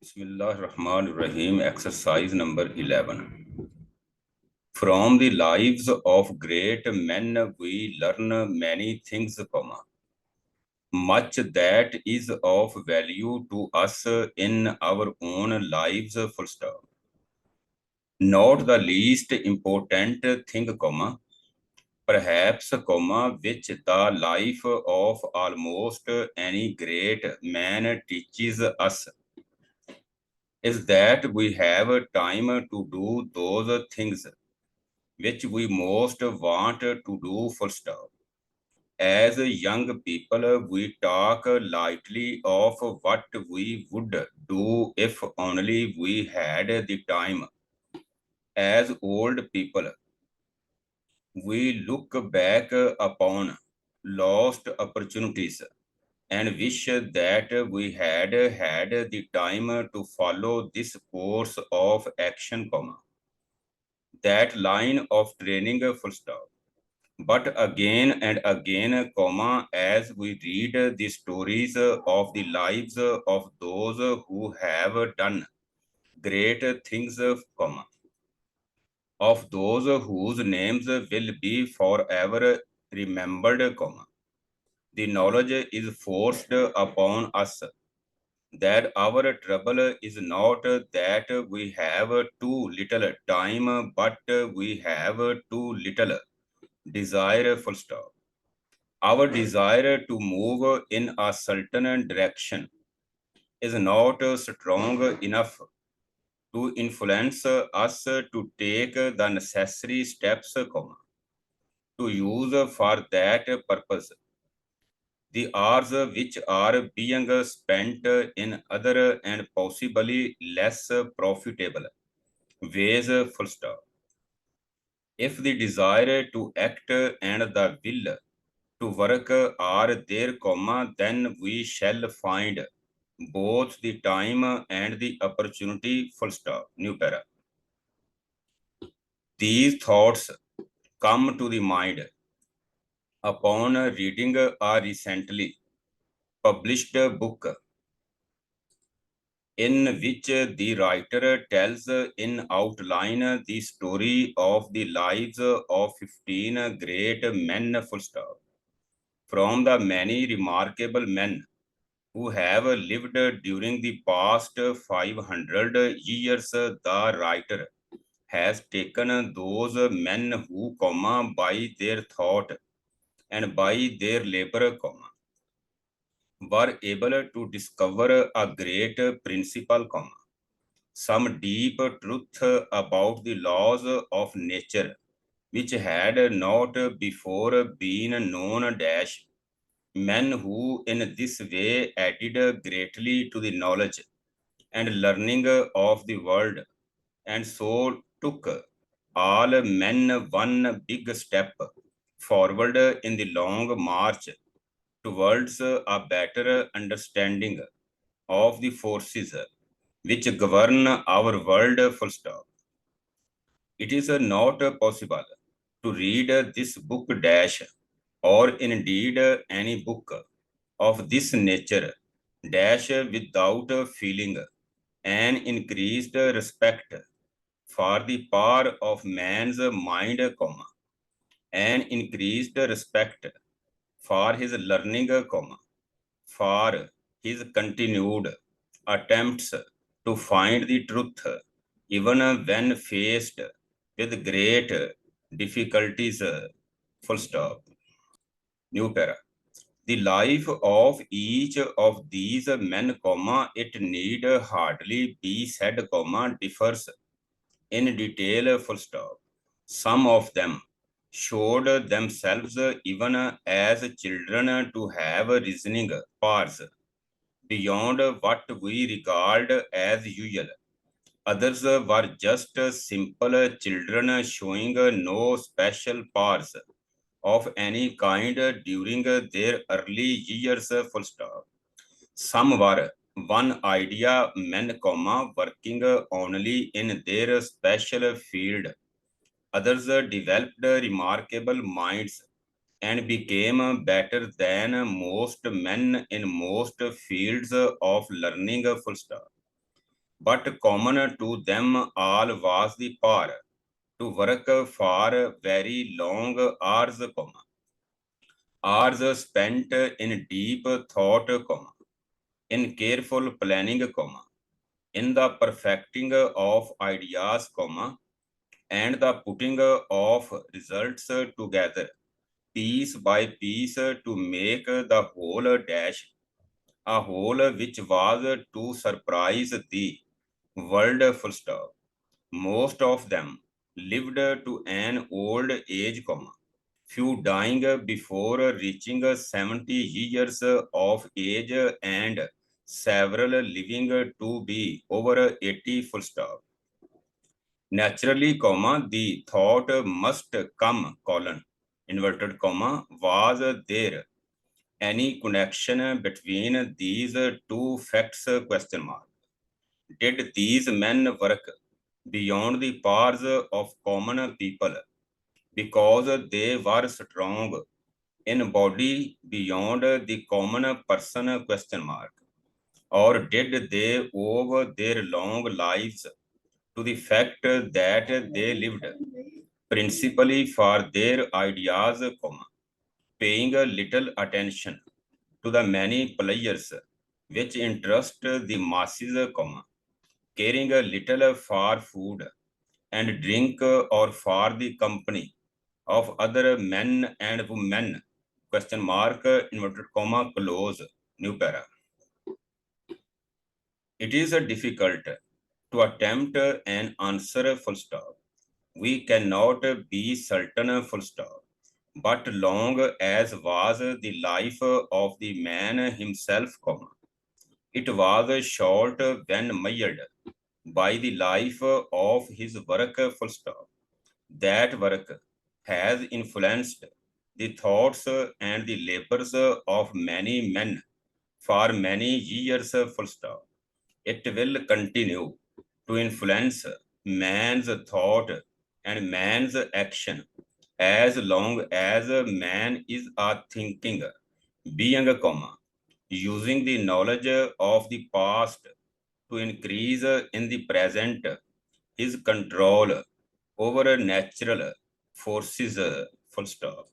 Bismillahirrahmanirrahim. Exercise number 11. From the lives of great men, we learn many things, much that is of value to us in our own lives, full stop. Not the least important thing, perhaps, which the life of almost any great man teaches us is that we have time to do those things which we most want to do, full stop. As young people, we talk lightly of what we would do if only we had the time. As old people, we look back upon lost opportunities and wish that we had had the time to follow this course of action, that line of training, full stop. But again and again, as we read the stories of the lives of those who have done great things, of those whose names will be forever remembered, the knowledge is forced upon us that our trouble is not that we have too little time, but we have too little desire, full stop. Our desire to move in a certain direction is not strong enough to influence us to take the necessary steps, to use for that purpose the hours which are being spent in other and possibly less profitable ways, full stop. If the desire to act and the will to work are there, then we shall find both the time and the opportunity, full stop. New para. These thoughts come to the mind upon reading a recently published book in which the writer tells in outline the story of the lives of 15 great men, full stop. From the many remarkable men who have lived during the past 500 years, the writer has taken those men who, by their thought and by their labor, were able to discover a great principle, some deep truth about the laws of nature, which had not before been known, dash. Men who in this way added greatly to the knowledge and learning of the world, and so took all men one big step forward in the long march towards a better understanding of the forces which govern our world, full stop. It is not possible to read this book, dash, or indeed any book of this nature, dash, without feeling an increased respect for the power of man's mind, an increased respect for his learning, for his continued attempts to find the truth, even when faced with great difficulties, full stop. New para. The life of each of these men, it need hardly be said, differs in detail, full stop. Some of them showed themselves even as children to have reasoning powers beyond what we regard as usual. Others were just simple children showing no special powers of any kind during their early years, full stop. Some were one idea men, working only in their special field. Others developed remarkable minds and became better than most men in most fields of learning, full stop. but common to them all was the power to work for very long hours, hours spent in deep thought, in careful planning, in the perfecting of ideas, and the putting of results together, piece by piece, to make the whole dash, a whole which was to surprise the world, full stop. Most of them lived to an old age, few dying before reaching 70 years of age, and several living to be over 80, full stop. Naturally, the thought must come, inverted comma, was there any connection between these two facts, question mark? Did these men work beyond the powers of common people because they were strong in body beyond the common person, question mark? Or did they owe their long lives to the fact that they lived principally for their ideas, paying a little attention to the many players which interest the masses, caring a little for food and drink or for the company of other men and women, question mark, inverted comma, close, new para. It is difficult to attempt an answer, full stop. We cannot be certain, full stop. But long as was the life of the man himself, it was short when measured by the life of his work, full stop. That work has influenced the thoughts and the labors of many men for many years, full stop. It will continue to influence man's thought and man's action as long as man is a thinking being, using the knowledge of the past to increase in the present his control over natural forces, full stop.